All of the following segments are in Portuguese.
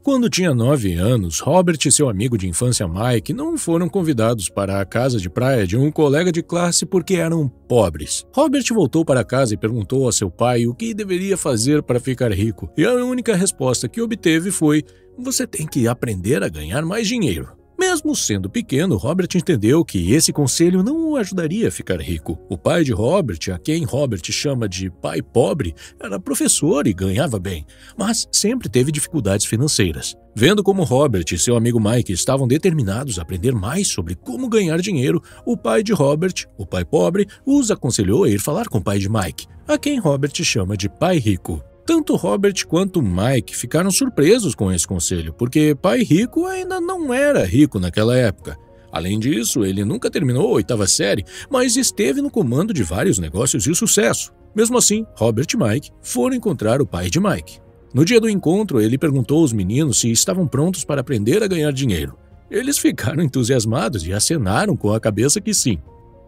Quando tinha 9 anos, Robert e seu amigo de infância Mike não foram convidados para a casa de praia de um colega de classe porque eram pobres. Robert voltou para casa e perguntou a seu pai o que deveria fazer para ficar rico, e a única resposta que obteve foi: "Você tem que aprender a ganhar mais dinheiro." Mesmo sendo pequeno, Robert entendeu que esse conselho não o ajudaria a ficar rico. O pai de Robert, a quem Robert chama de pai pobre, era professor e ganhava bem, mas sempre teve dificuldades financeiras. Vendo como Robert e seu amigo Mike estavam determinados a aprender mais sobre como ganhar dinheiro, o pai de Robert, o pai pobre, os aconselhou a ir falar com o pai de Mike, a quem Robert chama de pai rico. Tanto Robert quanto Mike ficaram surpresos com esse conselho, porque pai rico ainda não era rico naquela época. Além disso, ele nunca terminou a 8ª série, mas esteve no comando de vários negócios de sucesso. Mesmo assim, Robert e Mike foram encontrar o pai de Mike. No dia do encontro, ele perguntou aos meninos se estavam prontos para aprender a ganhar dinheiro. Eles ficaram entusiasmados e acenaram com a cabeça que sim.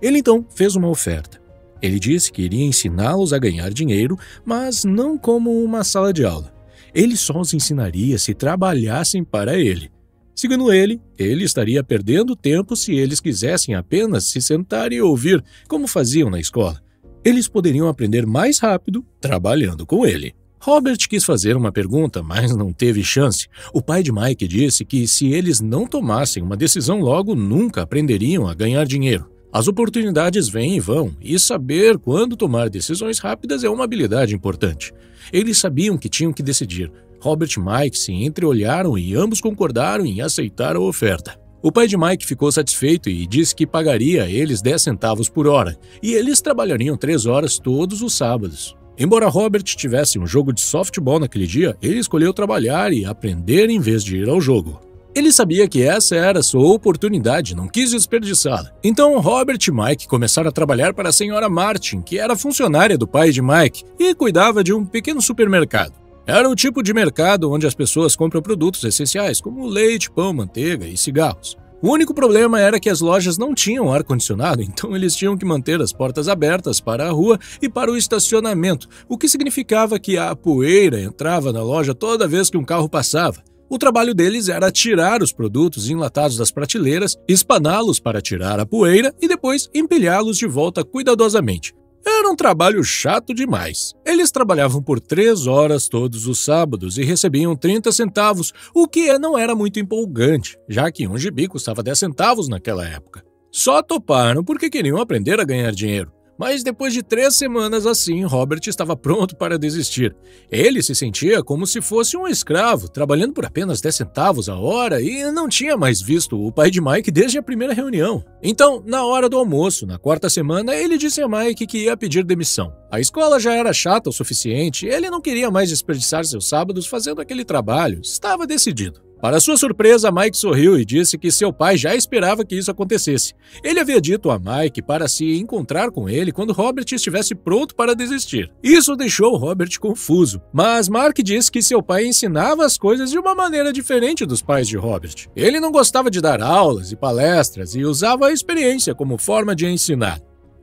Ele então fez uma oferta. Ele disse que iria ensiná-los a ganhar dinheiro, mas não como uma sala de aula. Ele só os ensinaria se trabalhassem para ele. Segundo ele estaria perdendo tempo se eles quisessem apenas se sentar e ouvir, como faziam na escola. Eles poderiam aprender mais rápido trabalhando com ele. Robert quis fazer uma pergunta, mas não teve chance. O pai de Mike disse que se eles não tomassem uma decisão logo, nunca aprenderiam a ganhar dinheiro. As oportunidades vêm e vão, e saber quando tomar decisões rápidas é uma habilidade importante. Eles sabiam que tinham que decidir. Robert e Mike se entreolharam e ambos concordaram em aceitar a oferta. O pai de Mike ficou satisfeito e disse que pagaria a eles 10 centavos por hora, e eles trabalhariam 3 horas todos os sábados. Embora Robert tivesse um jogo de softball naquele dia, ele escolheu trabalhar e aprender em vez de ir ao jogo. Ele sabia que essa era sua oportunidade, não quis desperdiçá-la. Então, Robert e Mike começaram a trabalhar para a senhora Martin, que era funcionária do pai de Mike e cuidava de um pequeno supermercado. Era o tipo de mercado onde as pessoas compram produtos essenciais, como leite, pão, manteiga e cigarros. O único problema era que as lojas não tinham ar-condicionado, então eles tinham que manter as portas abertas para a rua e para o estacionamento, o que significava que a poeira entrava na loja toda vez que um carro passava. O trabalho deles era tirar os produtos enlatados das prateleiras, espaná-los para tirar a poeira e depois empilhá-los de volta cuidadosamente. Era um trabalho chato demais. Eles trabalhavam por 3 horas todos os sábados e recebiam 30 centavos, o que não era muito empolgante, já que um gibi custava 10 centavos naquela época. Só toparam porque queriam aprender a ganhar dinheiro. Mas depois de 3 semanas assim, Robert estava pronto para desistir. Ele se sentia como se fosse um escravo, trabalhando por apenas 10 centavos a hora e não tinha mais visto o pai de Mike desde a primeira reunião. Então, na hora do almoço, na 4ª semana, ele disse a Mike que ia pedir demissão. A escola já era chata o suficiente, ele não queria mais desperdiçar seus sábados fazendo aquele trabalho, estava decidido. Para sua surpresa, Mike sorriu e disse que seu pai já esperava que isso acontecesse. Ele havia dito a Mike para se encontrar com ele quando Robert estivesse pronto para desistir. Isso deixou Robert confuso, mas Mark disse que seu pai ensinava as coisas de uma maneira diferente dos pais de Robert. Ele não gostava de dar aulas e palestras e usava a experiência como forma de ensinar.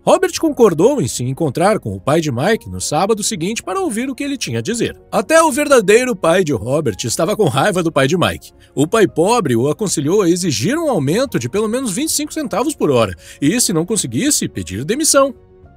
Robert concordou em se encontrar com o pai de Mike no sábado seguinte para ouvir o que ele tinha a dizer. Até o verdadeiro pai de Robert estava com raiva do pai de Mike. O pai pobre o aconselhou a exigir um aumento de pelo menos 25 centavos por hora e, se não conseguisse, pedir demissão.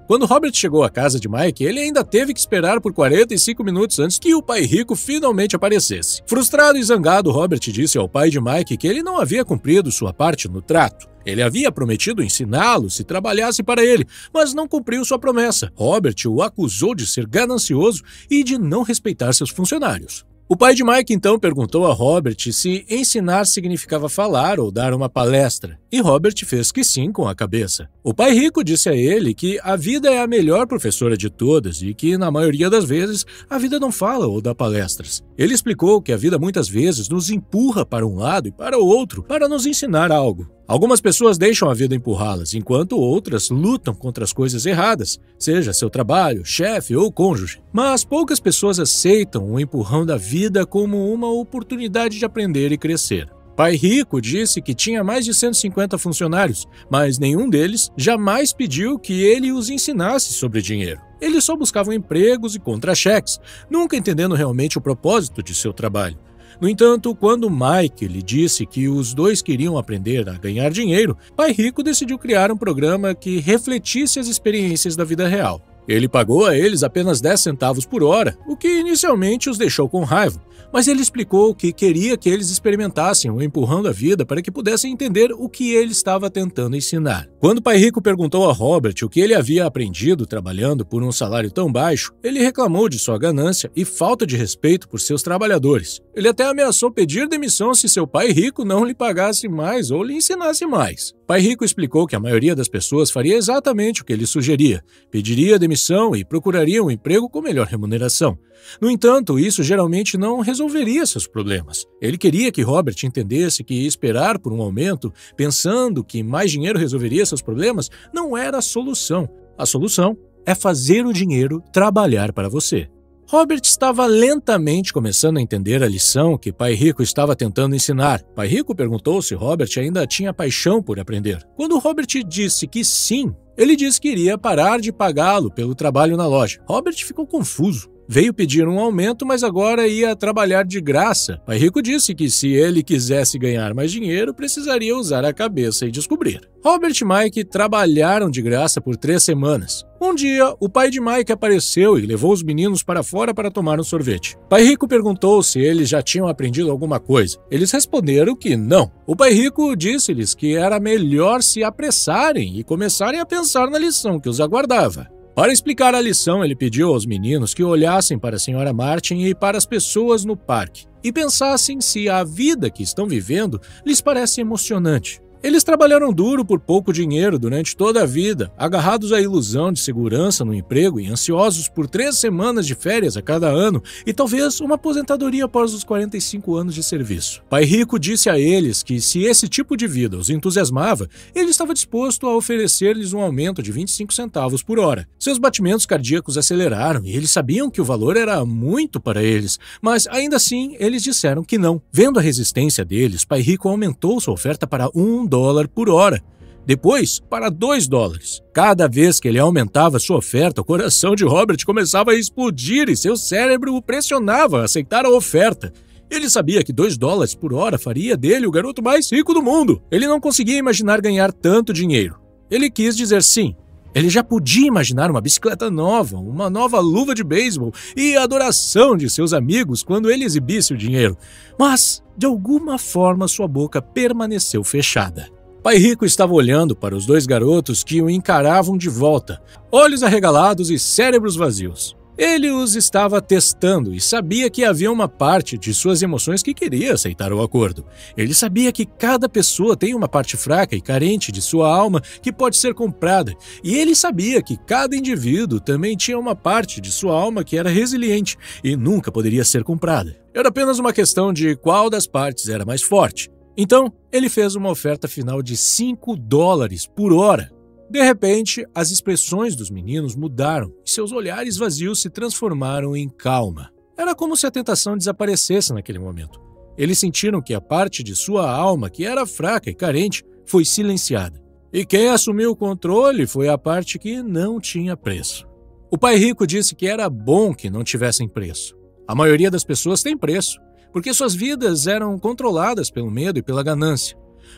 Quando Robert chegou à casa de Mike, ele ainda teve que esperar por 45 minutos antes que o pai rico finalmente aparecesse. Frustrado e zangado, Robert disse ao pai de Mike que ele não havia cumprido sua parte no trato. Ele havia prometido ensiná-lo se trabalhasse para ele, mas não cumpriu sua promessa. Robert o acusou de ser ganancioso e de não respeitar seus funcionários. O pai de Mike então perguntou a Robert se ensinar significava falar ou dar uma palestra, e Robert fez que sim com a cabeça. O pai rico disse a ele que a vida é a melhor professora de todas e que, na maioria das vezes, a vida não fala ou dá palestras. Ele explicou que a vida muitas vezes nos empurra para um lado e para o outro para nos ensinar algo. Algumas pessoas deixam a vida empurrá-las, enquanto outras lutam contra as coisas erradas, seja seu trabalho, chefe ou cônjuge. Mas poucas pessoas aceitam o empurrão da vida como uma oportunidade de aprender e crescer. Pai Rico disse que tinha mais de 150 funcionários, mas nenhum deles jamais pediu que ele os ensinasse sobre dinheiro. Eles só buscavam empregos e contra-cheques, nunca entendendo realmente o propósito de seu trabalho. No entanto, quando Mike lhe disse que os dois queriam aprender a ganhar dinheiro, Pai Rico decidiu criar um programa que refletisse as experiências da vida real. Ele pagou a eles apenas 10 centavos por hora, o que inicialmente os deixou com raiva, mas ele explicou que queria que eles experimentassem o empurrando a vida para que pudessem entender o que ele estava tentando ensinar. Quando Pai Rico perguntou a Robert o que ele havia aprendido trabalhando por um salário tão baixo, ele reclamou de sua ganância e falta de respeito por seus trabalhadores. Ele até ameaçou pedir demissão se seu pai rico não lhe pagasse mais ou lhe ensinasse mais. Pai Rico explicou que a maioria das pessoas faria exatamente o que ele sugeria, pediria demissão e procuraria um emprego com melhor remuneração. No entanto, isso geralmente não resolveria seus problemas. Ele queria que Robert entendesse que esperar por um aumento, pensando que mais dinheiro resolveria seus problemas, não era a solução. A solução é fazer o dinheiro trabalhar para você. Robert estava lentamente começando a entender a lição que Pai Rico estava tentando ensinar. Pai Rico perguntou se Robert ainda tinha paixão por aprender. Quando Robert disse que sim, ele disse que iria parar de pagá-lo pelo trabalho na loja. Robert ficou confuso. Veio pedir um aumento, mas agora ia trabalhar de graça. Pai Rico disse que se ele quisesse ganhar mais dinheiro, precisaria usar a cabeça e descobrir. Robert e Mike trabalharam de graça por 3 semanas. Um dia, o pai de Mike apareceu e levou os meninos para fora para tomar um sorvete. Pai Rico perguntou se eles já tinham aprendido alguma coisa. Eles responderam que não. O Pai Rico disse-lhes que era melhor se apressarem e começarem a pensar na lição que os aguardava. Para explicar a lição, ele pediu aos meninos que olhassem para a Sra. Martin e para as pessoas no parque e pensassem se a vida que estão vivendo lhes parece emocionante. Eles trabalharam duro por pouco dinheiro durante toda a vida, agarrados à ilusão de segurança no emprego e ansiosos por 3 semanas de férias a cada ano e talvez uma aposentadoria após os 45 anos de serviço. Pai Rico disse a eles que se esse tipo de vida os entusiasmava, ele estava disposto a oferecer-lhes um aumento de 25 centavos por hora. Seus batimentos cardíacos aceleraram e eles sabiam que o valor era muito para eles, mas ainda assim eles disseram que não. Vendo a resistência deles, Pai Rico aumentou sua oferta para $1 por hora, depois para $2. Cada vez que ele aumentava sua oferta, o coração de Robert começava a explodir e seu cérebro o pressionava a aceitar a oferta. Ele sabia que $2 por hora faria dele o garoto mais rico do mundo. Ele não conseguia imaginar ganhar tanto dinheiro. Ele quis dizer sim. Ele já podia imaginar uma bicicleta nova, uma nova luva de beisebol e a adoração de seus amigos quando ele exibisse o dinheiro. Mas, de alguma forma, sua boca permaneceu fechada. Pai Rico estava olhando para os 2 garotos que o encaravam de volta, olhos arregalados e cérebros vazios. Ele os estava testando e sabia que havia uma parte de suas emoções que queria aceitar o acordo. Ele sabia que cada pessoa tem uma parte fraca e carente de sua alma que pode ser comprada, e ele sabia que cada indivíduo também tinha uma parte de sua alma que era resiliente e nunca poderia ser comprada. Era apenas uma questão de qual das partes era mais forte. Então, ele fez uma oferta final de $5 por hora. De repente, as expressões dos meninos mudaram e seus olhares vazios se transformaram em calma. Era como se a tentação desaparecesse naquele momento. Eles sentiram que a parte de sua alma, que era fraca e carente, foi silenciada. E quem assumiu o controle foi a parte que não tinha preço. O Pai Rico disse que era bom que não tivessem preço. A maioria das pessoas tem preço, porque suas vidas eram controladas pelo medo e pela ganância.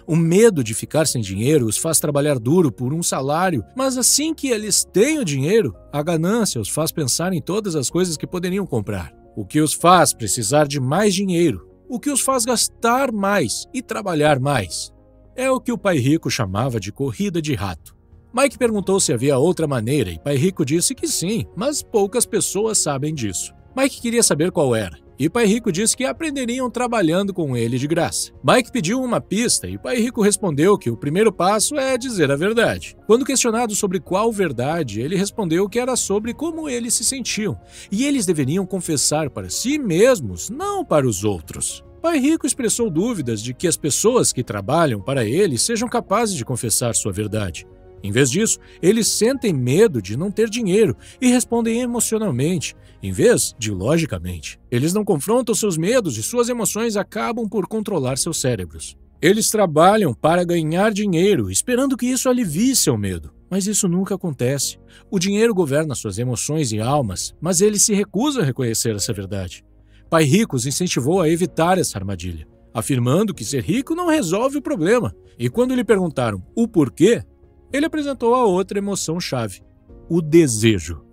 O medo de ficar sem dinheiro os faz trabalhar duro por um salário, mas assim que eles têm o dinheiro, a ganância os faz pensar em todas as coisas que poderiam comprar, o que os faz precisar de mais dinheiro, o que os faz gastar mais e trabalhar mais. É o que o Pai Rico chamava de corrida de rato. Mike perguntou se havia outra maneira e Pai Rico disse que sim, mas poucas pessoas sabem disso. Mike queria saber qual era, e Pai Rico disse que aprenderiam trabalhando com ele de graça. Mike pediu uma pista e Pai Rico respondeu que o primeiro passo é dizer a verdade. Quando questionado sobre qual verdade, ele respondeu que era sobre como eles se sentiam, e eles deveriam confessar para si mesmos, não para os outros. Pai Rico expressou dúvidas de que as pessoas que trabalham para ele sejam capazes de confessar sua verdade. Em vez disso, eles sentem medo de não ter dinheiro e respondem emocionalmente, em vez de logicamente. Eles não confrontam seus medos e suas emoções acabam por controlar seus cérebros. Eles trabalham para ganhar dinheiro, esperando que isso alivie seu medo. Mas isso nunca acontece. O dinheiro governa suas emoções e almas, mas eles se recusam a reconhecer essa verdade. Pai Rico os incentivou a evitar essa armadilha, afirmando que ser rico não resolve o problema. E quando lhe perguntaram o porquê, ele apresentou a outra emoção-chave: o desejo.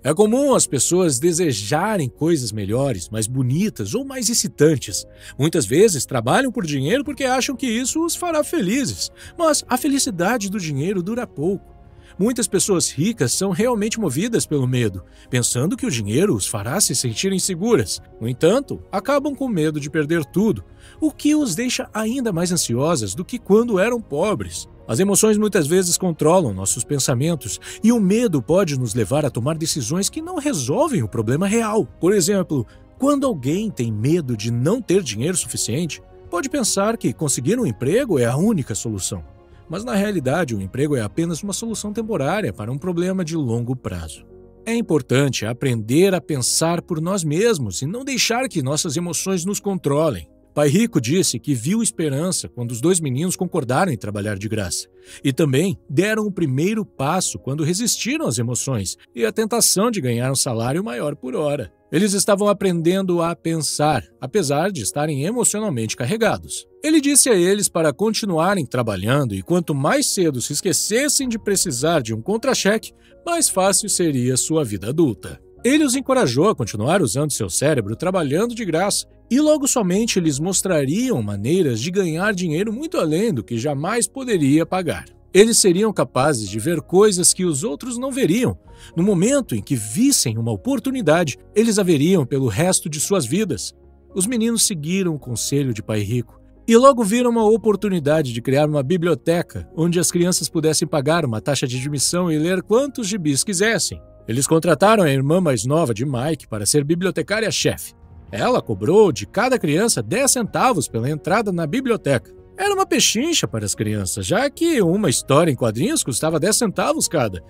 É comum as pessoas desejarem coisas melhores, mais bonitas ou mais excitantes. Muitas vezes trabalham por dinheiro porque acham que isso os fará felizes, mas a felicidade do dinheiro dura pouco. Muitas pessoas ricas são realmente movidas pelo medo, pensando que o dinheiro os fará se sentirem seguras. No entanto, acabam com medo de perder tudo, o que os deixa ainda mais ansiosas do que quando eram pobres. As emoções muitas vezes controlam nossos pensamentos e o medo pode nos levar a tomar decisões que não resolvem o problema real. Por exemplo, quando alguém tem medo de não ter dinheiro suficiente, pode pensar que conseguir um emprego é a única solução. Mas na realidade, o emprego é apenas uma solução temporária para um problema de longo prazo. É importante aprender a pensar por nós mesmos e não deixar que nossas emoções nos controlem. Pai Rico disse que viu esperança quando os dois meninos concordaram em trabalhar de graça. E também deram o primeiro passo quando resistiram às emoções e à tentação de ganhar um salário maior por hora. Eles estavam aprendendo a pensar, apesar de estarem emocionalmente carregados. Ele disse a eles para continuarem trabalhando e quanto mais cedo se esquecessem de precisar de um contra-cheque, mais fácil seria sua vida adulta. Ele os encorajou a continuar usando seu cérebro trabalhando de graça e logo somente lhes mostrariam maneiras de ganhar dinheiro muito além do que jamais poderia pagar. Eles seriam capazes de ver coisas que os outros não veriam. No momento em que vissem uma oportunidade, eles a veriam pelo resto de suas vidas. Os meninos seguiram o conselho de Pai Rico e logo viram uma oportunidade de criar uma biblioteca onde as crianças pudessem pagar uma taxa de admissão e ler quantos gibis quisessem. Eles contrataram a irmã mais nova de Mike para ser bibliotecária-chefe. Ela cobrou de cada criança 10 centavos pela entrada na biblioteca. Era uma pechincha para as crianças, já que uma história em quadrinhos custava 10 centavos cada,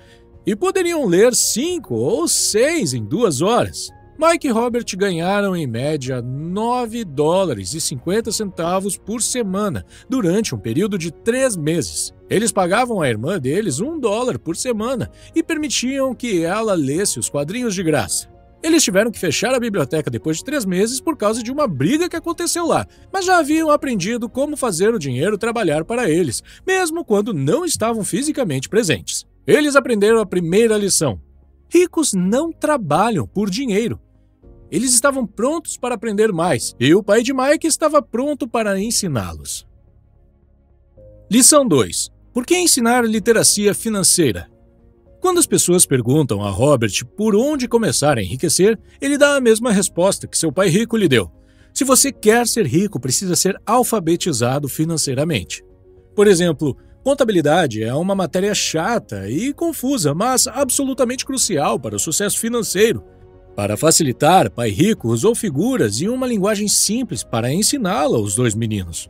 e poderiam ler 5 ou 6 em 2 horas. Mike e Robert ganharam em média $9,50 por semana durante um período de 3 meses. Eles pagavam à irmã deles $1 por semana e permitiam que ela lesse os quadrinhos de graça. Eles tiveram que fechar a biblioteca depois de 3 meses por causa de uma briga que aconteceu lá, mas já haviam aprendido como fazer o dinheiro trabalhar para eles, mesmo quando não estavam fisicamente presentes. Eles aprenderam a primeira lição: ricos não trabalham por dinheiro. Eles estavam prontos para aprender mais, e o pai de Mike estava pronto para ensiná-los. Lição 2. Por que ensinar literacia financeira? Quando as pessoas perguntam a Robert por onde começar a enriquecer, ele dá a mesma resposta que seu pai rico lhe deu. Se você quer ser rico, precisa ser alfabetizado financeiramente. Por exemplo, contabilidade é uma matéria chata e confusa, mas absolutamente crucial para o sucesso financeiro. Para facilitar, Pai Rico usou figuras e uma linguagem simples para ensiná-la aos dois meninos.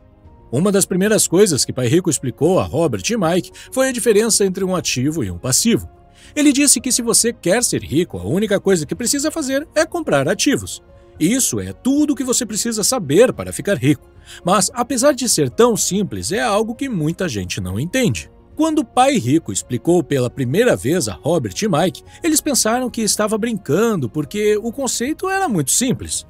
Uma das primeiras coisas que Pai Rico explicou a Robert e Mike foi a diferença entre um ativo e um passivo. Ele disse que se você quer ser rico, a única coisa que precisa fazer é comprar ativos. Isso é tudo o que você precisa saber para ficar rico. Mas, apesar de ser tão simples, é algo que muita gente não entende. Quando o Pai Rico explicou pela primeira vez a Robert e Mike, eles pensaram que estava brincando porque o conceito era muito simples.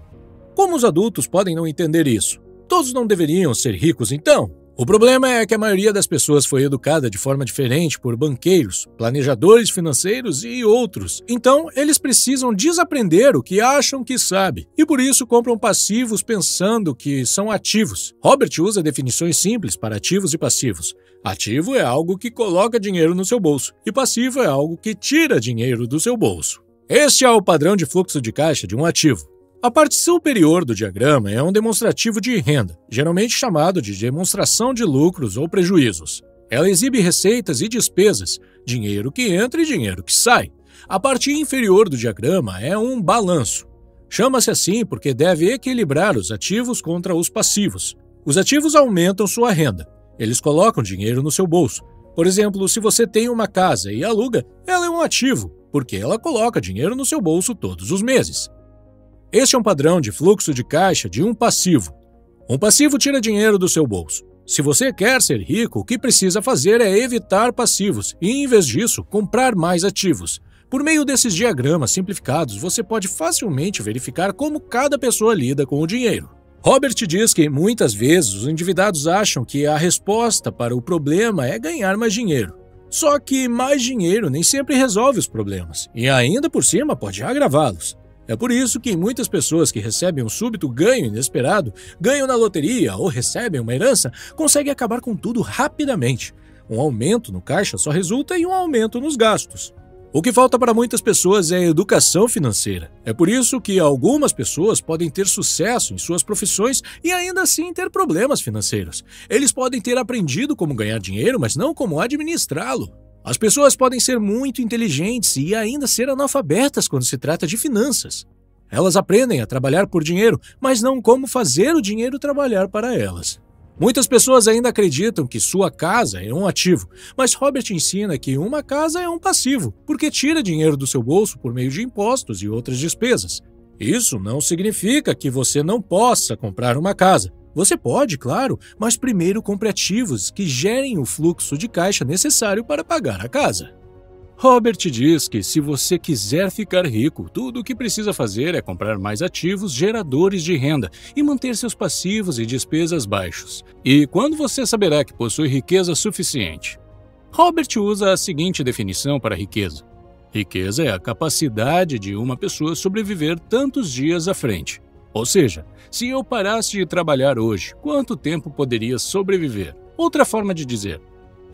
Como os adultos podem não entender isso? Todos não deveriam ser ricos então? O problema é que a maioria das pessoas foi educada de forma diferente por banqueiros, planejadores financeiros e outros. Então, eles precisam desaprender o que acham que sabe e por isso compram passivos pensando que são ativos. Robert usa definições simples para ativos e passivos. Ativo é algo que coloca dinheiro no seu bolso e passivo é algo que tira dinheiro do seu bolso. Este é o padrão de fluxo de caixa de um ativo. A parte superior do diagrama é um demonstrativo de renda, geralmente chamado de demonstração de lucros ou prejuízos. Ela exibe receitas e despesas, dinheiro que entra e dinheiro que sai. A parte inferior do diagrama é um balanço. Chama-se assim porque deve equilibrar os ativos contra os passivos. Os ativos aumentam sua renda. Eles colocam dinheiro no seu bolso. Por exemplo, se você tem uma casa e aluga, ela é um ativo, porque ela coloca dinheiro no seu bolso todos os meses. Este é um padrão de fluxo de caixa de um passivo. Um passivo tira dinheiro do seu bolso. Se você quer ser rico, o que precisa fazer é evitar passivos e, em vez disso, comprar mais ativos. Por meio desses diagramas simplificados, você pode facilmente verificar como cada pessoa lida com o dinheiro. Robert diz que muitas vezes os endividados acham que a resposta para o problema é ganhar mais dinheiro. Só que mais dinheiro nem sempre resolve os problemas, e ainda por cima pode agravá-los. É por isso que muitas pessoas que recebem um súbito ganho inesperado, ganham na loteria ou recebem uma herança, conseguem acabar com tudo rapidamente. Um aumento no caixa só resulta em um aumento nos gastos. O que falta para muitas pessoas é educação financeira. É por isso que algumas pessoas podem ter sucesso em suas profissões e ainda assim ter problemas financeiros. Eles podem ter aprendido como ganhar dinheiro, mas não como administrá-lo. As pessoas podem ser muito inteligentes e ainda ser analfabetas quando se trata de finanças. Elas aprendem a trabalhar por dinheiro, mas não como fazer o dinheiro trabalhar para elas. Muitas pessoas ainda acreditam que sua casa é um ativo, mas Robert ensina que uma casa é um passivo, porque tira dinheiro do seu bolso por meio de impostos e outras despesas. Isso não significa que você não possa comprar uma casa. Você pode, claro, mas primeiro compre ativos que gerem o fluxo de caixa necessário para pagar a casa. Robert diz que se você quiser ficar rico, tudo o que precisa fazer é comprar mais ativos geradores de renda e manter seus passivos e despesas baixos. E quando você saberá que possui riqueza suficiente? Robert usa a seguinte definição para riqueza. Riqueza é a capacidade de uma pessoa sobreviver tantos dias à frente. Ou seja, se eu parasse de trabalhar hoje, quanto tempo poderia sobreviver? Outra forma de dizer,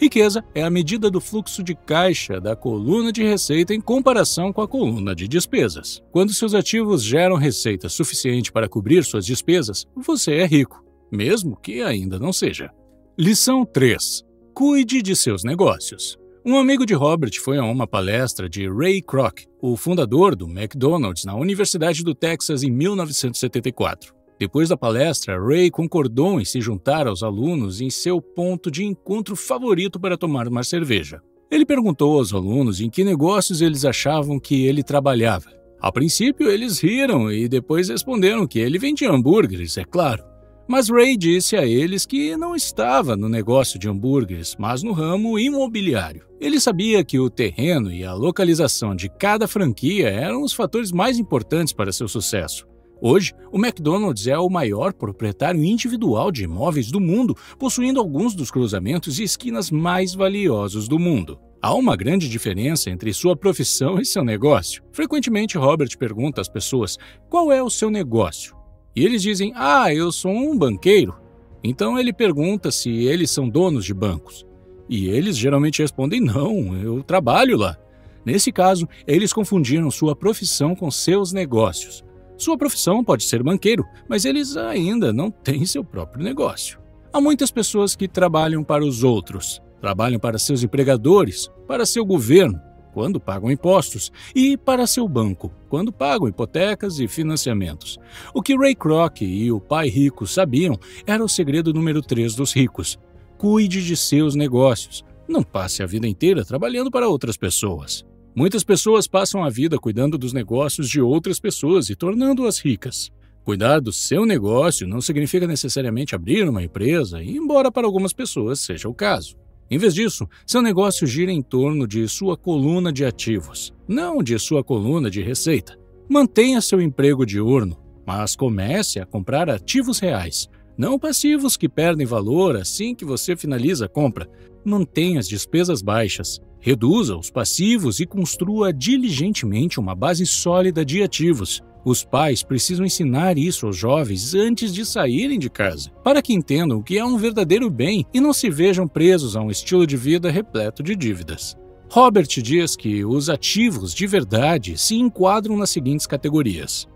riqueza é a medida do fluxo de caixa da coluna de receita em comparação com a coluna de despesas. Quando seus ativos geram receita suficiente para cobrir suas despesas, você é rico, mesmo que ainda não seja. Lição 3. Cuide de seus negócios. Um amigo de Robert foi a uma palestra de Ray Kroc, o fundador do McDonald's, na Universidade do Texas em 1974. Depois da palestra, Ray concordou em se juntar aos alunos em seu ponto de encontro favorito para tomar uma cerveja. Ele perguntou aos alunos em que negócios eles achavam que ele trabalhava. A princípio, eles riram e depois responderam que ele vendia hambúrgueres, é claro. Mas Ray disse a eles que não estava no negócio de hambúrgueres, mas no ramo imobiliário. Ele sabia que o terreno e a localização de cada franquia eram os fatores mais importantes para seu sucesso. Hoje, o McDonald's é o maior proprietário individual de imóveis do mundo, possuindo alguns dos cruzamentos e esquinas mais valiosos do mundo. Há uma grande diferença entre sua profissão e seu negócio. Frequentemente, Robert pergunta às pessoas qual é o seu negócio. E eles dizem, eu sou um banqueiro. Então ele pergunta se eles são donos de bancos. E eles geralmente respondem, não, eu trabalho lá. Nesse caso, eles confundiram sua profissão com seus negócios. Sua profissão pode ser banqueiro, mas eles ainda não têm seu próprio negócio. Há muitas pessoas que trabalham para os outros, trabalham para seus empregadores, para seu governo, quando pagam impostos, e para seu banco, quando pagam hipotecas e financiamentos. O que Ray Kroc e o pai rico sabiam era o segredo número 3 dos ricos. Cuide de seus negócios. Não passe a vida inteira trabalhando para outras pessoas. Muitas pessoas passam a vida cuidando dos negócios de outras pessoas e tornando-as ricas. Cuidar do seu negócio não significa necessariamente abrir uma empresa, embora para algumas pessoas seja o caso. Em vez disso, seu negócio gira em torno de sua coluna de ativos, não de sua coluna de receita. Mantenha seu emprego diurno, mas comece a comprar ativos reais, não passivos que perdem valor assim que você finaliza a compra. Mantenha as despesas baixas, reduza os passivos e construa diligentemente uma base sólida de ativos. Os pais precisam ensinar isso aos jovens antes de saírem de casa, para que entendam o que é um verdadeiro bem e não se vejam presos a um estilo de vida repleto de dívidas. Robert diz que os ativos de verdade se enquadram nas seguintes categorias.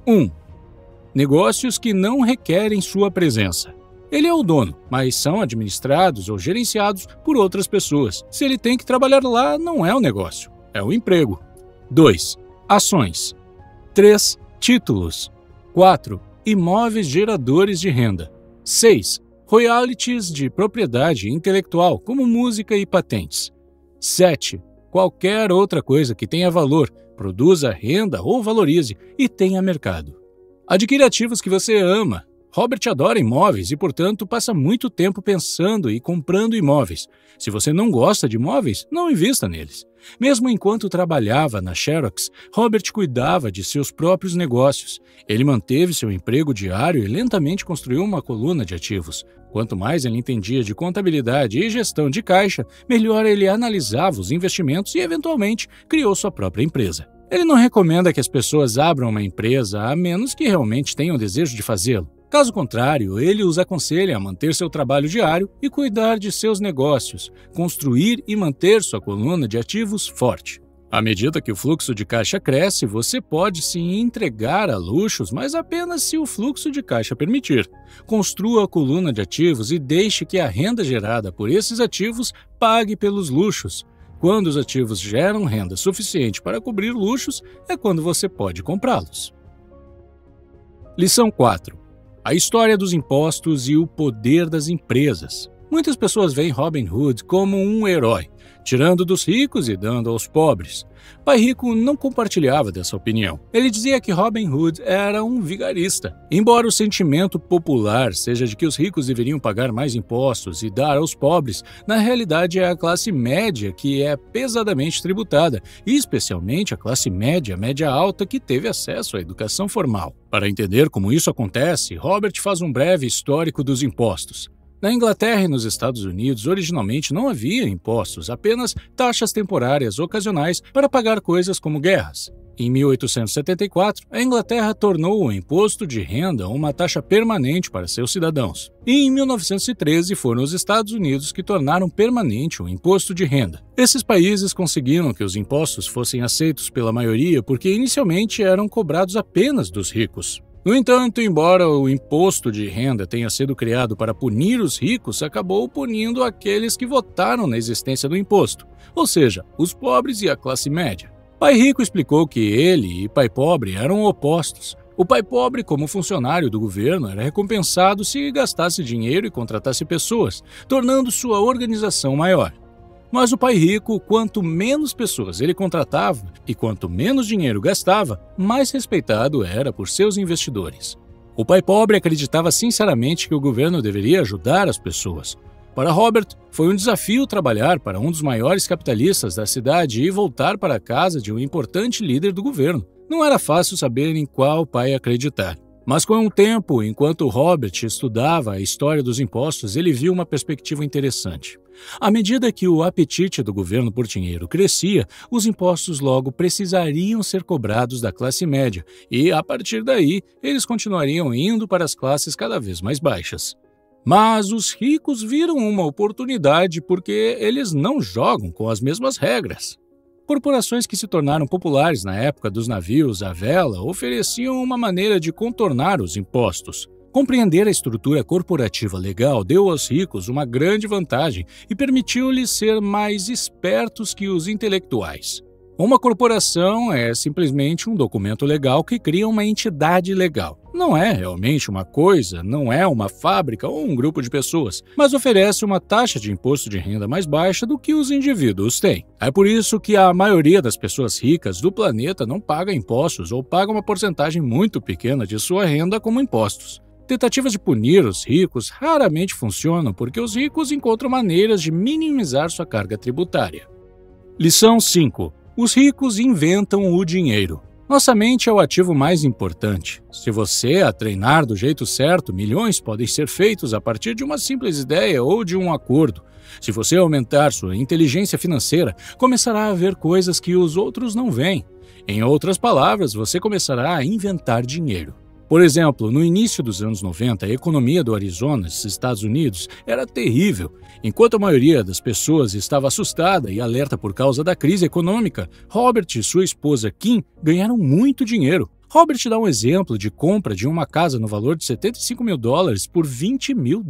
1. Negócios que não requerem sua presença. Ele é o dono, mas são administrados ou gerenciados por outras pessoas. Se ele tem que trabalhar lá, não é um negócio, é um emprego. 2. Ações. 3. Títulos. 4. Imóveis geradores de renda. 6. Royalties de propriedade intelectual, como música e patentes. 7. Qualquer outra coisa que tenha valor, produza renda ou valorize e tenha mercado. Adquira ativos que você ama. Robert adora imóveis e, portanto, passa muito tempo pensando e comprando imóveis. Se você não gosta de imóveis, não invista neles. Mesmo enquanto trabalhava na Xerox, Robert cuidava de seus próprios negócios. Ele manteve seu emprego diário e lentamente construiu uma coluna de ativos. Quanto mais ele entendia de contabilidade e gestão de caixa, melhor ele analisava os investimentos e, eventualmente, criou sua própria empresa. Ele não recomenda que as pessoas abram uma empresa a menos que realmente tenham desejo de fazê-lo. Caso contrário, ele os aconselha a manter seu trabalho diário e cuidar de seus negócios, construir e manter sua coluna de ativos forte. À medida que o fluxo de caixa cresce, você pode se entregar a luxos, mas apenas se o fluxo de caixa permitir. Construa a coluna de ativos e deixe que a renda gerada por esses ativos pague pelos luxos. Quando os ativos geram renda suficiente para cobrir luxos, é quando você pode comprá-los. Lição 4. A história dos impostos e o poder das empresas. Muitas pessoas veem Robin Hood como um herói, tirando dos ricos e dando aos pobres. Pai Rico não compartilhava dessa opinião. Ele dizia que Robin Hood era um vigarista. Embora o sentimento popular seja de que os ricos deveriam pagar mais impostos e dar aos pobres, na realidade é a classe média que é pesadamente tributada, e especialmente a classe média alta que teve acesso à educação formal. Para entender como isso acontece, Robert faz um breve histórico dos impostos. Na Inglaterra e nos Estados Unidos, originalmente não havia impostos, apenas taxas temporárias ocasionais para pagar coisas como guerras. Em 1874, a Inglaterra tornou o imposto de renda uma taxa permanente para seus cidadãos. E em 1913 foram os Estados Unidos que tornaram permanente o imposto de renda. Esses países conseguiram que os impostos fossem aceitos pela maioria porque inicialmente eram cobrados apenas dos ricos. No entanto, embora o imposto de renda tenha sido criado para punir os ricos, acabou punindo aqueles que votaram na existência do imposto, ou seja, os pobres e a classe média. Pai Rico explicou que ele e Pai Pobre eram opostos. O pai pobre, como funcionário do governo, era recompensado se gastasse dinheiro e contratasse pessoas, tornando sua organização maior. Mas o pai rico, quanto menos pessoas ele contratava e quanto menos dinheiro gastava, mais respeitado era por seus investidores. O pai pobre acreditava sinceramente que o governo deveria ajudar as pessoas. Para Robert, foi um desafio trabalhar para um dos maiores capitalistas da cidade e voltar para a casa de um importante líder do governo. Não era fácil saber em qual pai acreditar. Mas com o tempo, enquanto Robert estudava a história dos impostos, ele viu uma perspectiva interessante. À medida que o apetite do governo por dinheiro crescia, os impostos logo precisariam ser cobrados da classe média e, a partir daí, eles continuariam indo para as classes cada vez mais baixas. Mas os ricos viram uma oportunidade porque eles não jogam com as mesmas regras. Corporações que se tornaram populares na época dos navios à vela ofereciam uma maneira de contornar os impostos. Compreender a estrutura corporativa legal deu aos ricos uma grande vantagem e permitiu-lhes ser mais espertos que os intelectuais. Uma corporação é simplesmente um documento legal que cria uma entidade legal. Não é realmente uma coisa, não é uma fábrica ou um grupo de pessoas, mas oferece uma taxa de imposto de renda mais baixa do que os indivíduos têm. É por isso que a maioria das pessoas ricas do planeta não paga impostos ou paga uma porcentagem muito pequena de sua renda como impostos. Tentativas de punir os ricos raramente funcionam porque os ricos encontram maneiras de minimizar sua carga tributária. Lição 5. Os ricos inventam o dinheiro. Nossa mente é o ativo mais importante. Se você a treinar do jeito certo, milhões podem ser feitos a partir de uma simples ideia ou de um acordo. Se você aumentar sua inteligência financeira, começará a ver coisas que os outros não veem. Em outras palavras, você começará a inventar dinheiro. Por exemplo, no início dos anos 90, a economia do Arizona, nos Estados Unidos, era terrível. Enquanto a maioria das pessoas estava assustada e alerta por causa da crise econômica, Robert e sua esposa Kim ganharam muito dinheiro. Robert dá um exemplo de compra de uma casa no valor de $75 mil por $20 mil.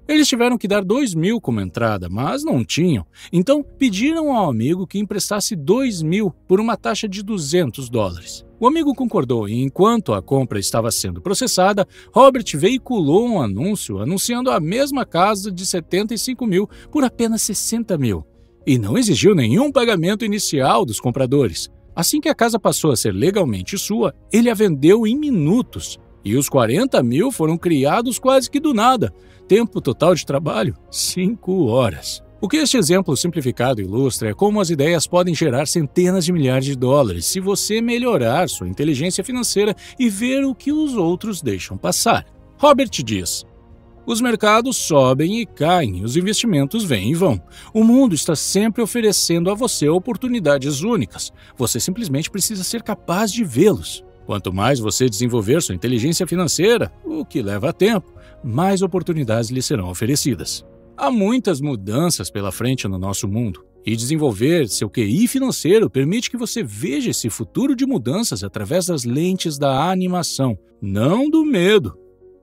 Eles tiveram que dar $2.000 como entrada, mas não tinham. Então, pediram ao amigo que emprestasse $2.000 por uma taxa de $200. O amigo concordou e, enquanto a compra estava sendo processada, Robert veiculou um anúncio anunciando a mesma casa de $75 mil por apenas $60 mil. E não exigiu nenhum pagamento inicial dos compradores. Assim que a casa passou a ser legalmente sua, ele a vendeu em minutos. E os 40 mil foram criados quase que do nada. Tempo total de trabalho, 5 horas. O que este exemplo simplificado ilustra é como as ideias podem gerar centenas de milhares de dólares se você melhorar sua inteligência financeira e ver o que os outros deixam passar. Robert diz: os mercados sobem e caem, os investimentos vêm e vão. O mundo está sempre oferecendo a você oportunidades únicas. Você simplesmente precisa ser capaz de vê-los. Quanto mais você desenvolver sua inteligência financeira, o que leva tempo, mais oportunidades lhe serão oferecidas. Há muitas mudanças pela frente no nosso mundo, e desenvolver seu QI financeiro permite que você veja esse futuro de mudanças através das lentes da animação, não do medo.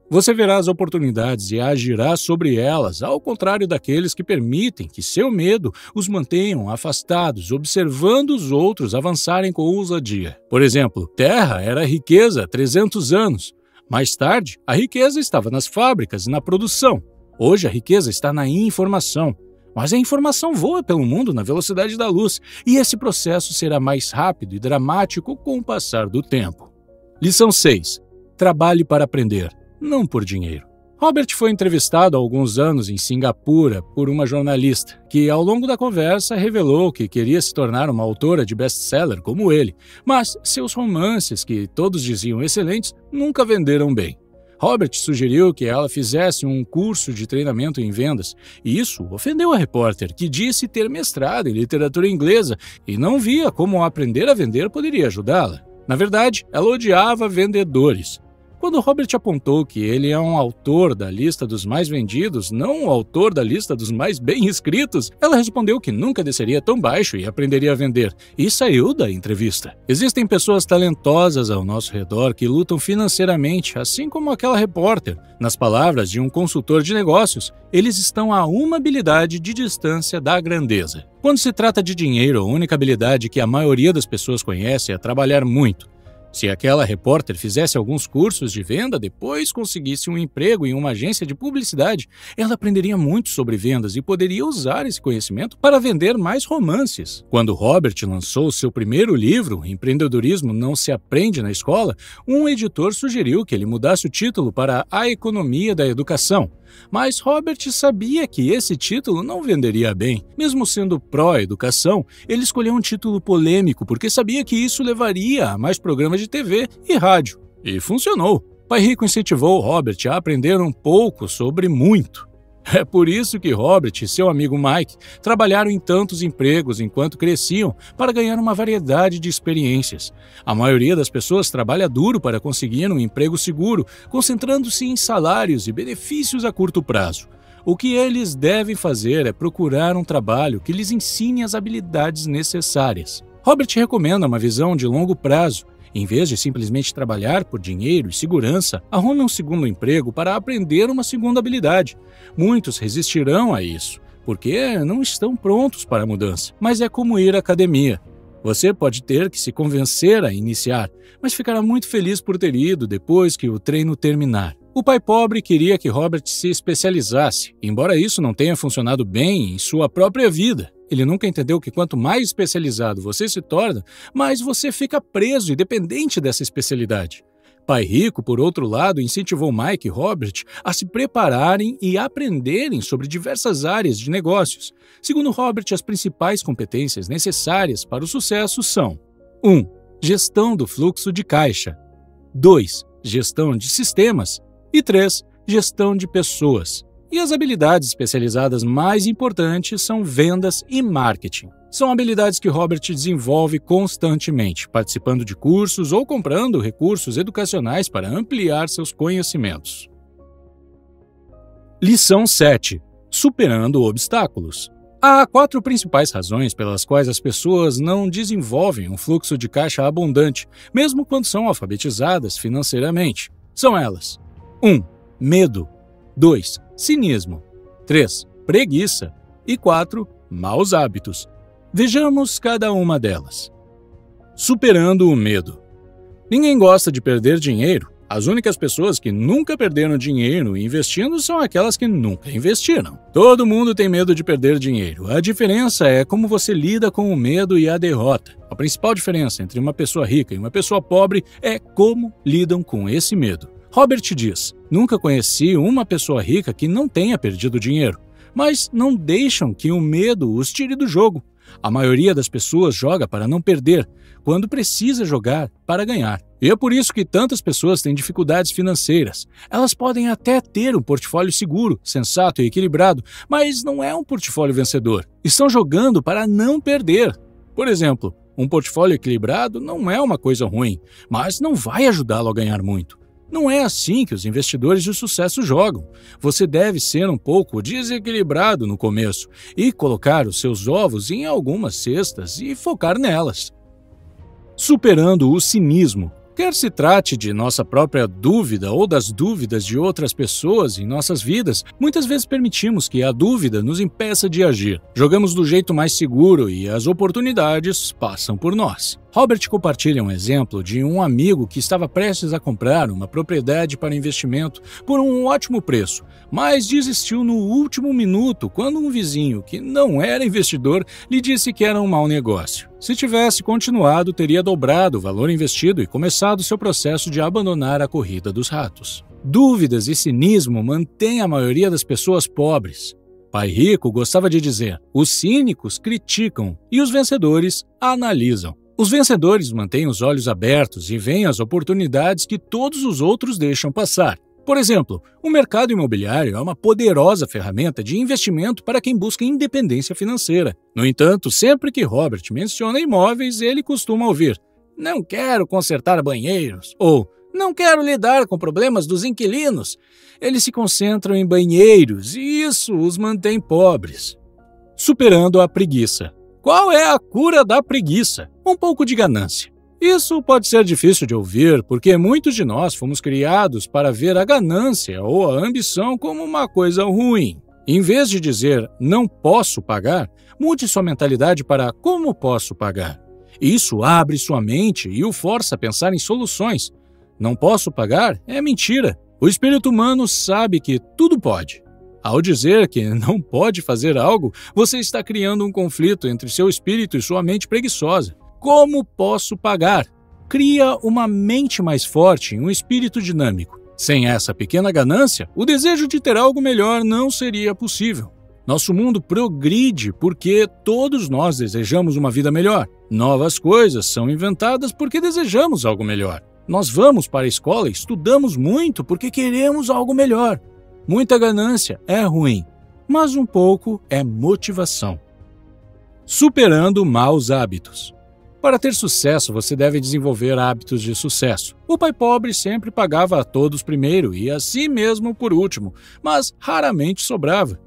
Você verá as oportunidades e agirá sobre elas, ao contrário daqueles que permitem que seu medo os mantenham afastados, observando os outros avançarem com ousadia. Por exemplo, terra era riqueza há 300 anos. Mais tarde, a riqueza estava nas fábricas e na produção. Hoje a riqueza está na informação, mas a informação voa pelo mundo na velocidade da luz, e esse processo será mais rápido e dramático com o passar do tempo. Lição 6. Trabalhe para aprender, não por dinheiro. Robert foi entrevistado há alguns anos em Singapura por uma jornalista, que ao longo da conversa revelou que queria se tornar uma autora de best-seller como ele, mas seus romances, que todos diziam excelentes, nunca venderam bem. Robert sugeriu que ela fizesse um curso de treinamento em vendas, e isso ofendeu a repórter, que disse ter mestrado em literatura inglesa e não via como aprender a vender poderia ajudá-la. Na verdade, ela odiava vendedores. Quando Robert apontou que ele é um autor da lista dos mais vendidos, não o autor da lista dos mais bem escritos, ela respondeu que nunca desceria tão baixo e aprenderia a vender, e saiu da entrevista. Existem pessoas talentosas ao nosso redor que lutam financeiramente, assim como aquela repórter. Nas palavras de um consultor de negócios, eles estão a uma habilidade de distância da grandeza. Quando se trata de dinheiro, a única habilidade que a maioria das pessoas conhece é trabalhar muito. Se aquela repórter fizesse alguns cursos de venda, depois conseguisse um emprego em uma agência de publicidade, ela aprenderia muito sobre vendas e poderia usar esse conhecimento para vender mais romances. Quando Robert lançou seu primeiro livro, Empreendedorismo Não Se Aprende na Escola, um editor sugeriu que ele mudasse o título para A Economia da Educação. Mas Robert sabia que esse título não venderia bem. Mesmo sendo pró-educação, ele escolheu um título polêmico porque sabia que isso levaria a mais programas de TV e rádio. E funcionou. Pai Rico incentivou Robert a aprender um pouco sobre muito. É por isso que Robert e seu amigo Mike trabalharam em tantos empregos enquanto cresciam para ganhar uma variedade de experiências. A maioria das pessoas trabalha duro para conseguir um emprego seguro, concentrando-se em salários e benefícios a curto prazo. O que eles devem fazer é procurar um trabalho que lhes ensine as habilidades necessárias. Robert recomenda uma visão de longo prazo. Em vez de simplesmente trabalhar por dinheiro e segurança, arrume um segundo emprego para aprender uma segunda habilidade. Muitos resistirão a isso, porque não estão prontos para a mudança. Mas é como ir à academia. Você pode ter que se convencer a iniciar, mas ficará muito feliz por ter ido depois que o treino terminar. O pai pobre queria que Robert se especializasse, embora isso não tenha funcionado bem em sua própria vida. Ele nunca entendeu que quanto mais especializado você se torna, mais você fica preso e dependente dessa especialidade. Pai Rico, por outro lado, incentivou Mike e Robert a se prepararem e aprenderem sobre diversas áreas de negócios. Segundo Robert, as principais competências necessárias para o sucesso são: 1. Gestão do fluxo de caixa. 2. Gestão de sistemas. E 3. Gestão de pessoas. E as habilidades especializadas mais importantes são vendas e marketing. São habilidades que Robert desenvolve constantemente, participando de cursos ou comprando recursos educacionais para ampliar seus conhecimentos. Lição 7. Superando obstáculos. Há 4 principais razões pelas quais as pessoas não desenvolvem um fluxo de caixa abundante, mesmo quando são alfabetizadas financeiramente. São elas: 1. Medo. 2. Cinismo. 3. Preguiça. E 4. Maus hábitos. Vejamos cada uma delas. Superando o medo. Ninguém gosta de perder dinheiro. As únicas pessoas que nunca perderam dinheiro investindo são aquelas que nunca investiram. Todo mundo tem medo de perder dinheiro. A diferença é como você lida com o medo e a derrota. A principal diferença entre uma pessoa rica e uma pessoa pobre é como lidam com esse medo. Robert diz: "Nunca conheci uma pessoa rica que não tenha perdido dinheiro, mas não deixam que o medo os tire do jogo. A maioria das pessoas joga para não perder, quando precisa jogar para ganhar. E é por isso que tantas pessoas têm dificuldades financeiras. Elas podem até ter um portfólio seguro, sensato e equilibrado, mas não é um portfólio vencedor. Estão jogando para não perder. Por exemplo, um portfólio equilibrado não é uma coisa ruim, mas não vai ajudá-lo a ganhar muito. Não é assim que os investidores de sucesso jogam. Você deve ser um pouco desequilibrado no começo e colocar os seus ovos em algumas cestas e focar nelas." Superando o cinismo. Quer se trate de nossa própria dúvida ou das dúvidas de outras pessoas em nossas vidas, muitas vezes permitimos que a dúvida nos impeça de agir. Jogamos do jeito mais seguro e as oportunidades passam por nós. Robert compartilha um exemplo de um amigo que estava prestes a comprar uma propriedade para investimento por um ótimo preço, mas desistiu no último minuto quando um vizinho, que não era investidor, lhe disse que era um mau negócio. Se tivesse continuado, teria dobrado o valor investido e começado seu processo de abandonar a corrida dos ratos. Dúvidas e cinismo mantêm a maioria das pessoas pobres. Pai Rico gostava de dizer: "Os cínicos criticam e os vencedores analisam." Os vencedores mantêm os olhos abertos e veem as oportunidades que todos os outros deixam passar. Por exemplo, o mercado imobiliário é uma poderosa ferramenta de investimento para quem busca independência financeira. No entanto, sempre que Robert menciona imóveis, ele costuma ouvir: "Não quero consertar banheiros" ou "Não quero lidar com problemas dos inquilinos." Eles se concentram em banheiros e isso os mantém pobres. Superando a preguiça. Qual é a cura da preguiça? Um pouco de ganância. Isso pode ser difícil de ouvir porque muitos de nós fomos criados para ver a ganância ou a ambição como uma coisa ruim. Em vez de dizer "não posso pagar", mude sua mentalidade para "como posso pagar". Isso abre sua mente e o força a pensar em soluções. "Não posso pagar" é mentira. O espírito humano sabe que tudo pode. Ao dizer que não pode fazer algo, você está criando um conflito entre seu espírito e sua mente preguiçosa. Como posso pagar? Cria uma mente mais forte e um espírito dinâmico. Sem essa pequena ganância, o desejo de ter algo melhor não seria possível. Nosso mundo progride porque todos nós desejamos uma vida melhor. Novas coisas são inventadas porque desejamos algo melhor. Nós vamos para a escola e estudamos muito porque queremos algo melhor. Muita ganância é ruim, mas um pouco é motivação. Superando maus hábitos. Para ter sucesso, você deve desenvolver hábitos de sucesso. O pai pobre sempre pagava a todos primeiro e a si mesmo por último, mas raramente sobrava.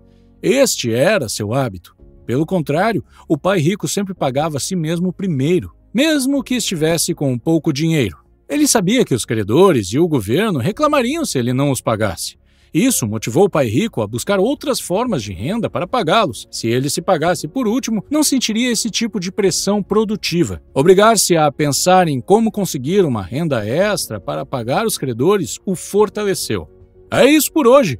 Este era seu hábito. Pelo contrário, o pai rico sempre pagava a si mesmo primeiro, mesmo que estivesse com pouco dinheiro. Ele sabia que os credores e o governo reclamariam se ele não os pagasse. Isso motivou o pai rico a buscar outras formas de renda para pagá-los. Se ele se pagasse por último, não sentiria esse tipo de pressão produtiva. Obrigar-se a pensar em como conseguir uma renda extra para pagar os credores o fortaleceu. É isso por hoje.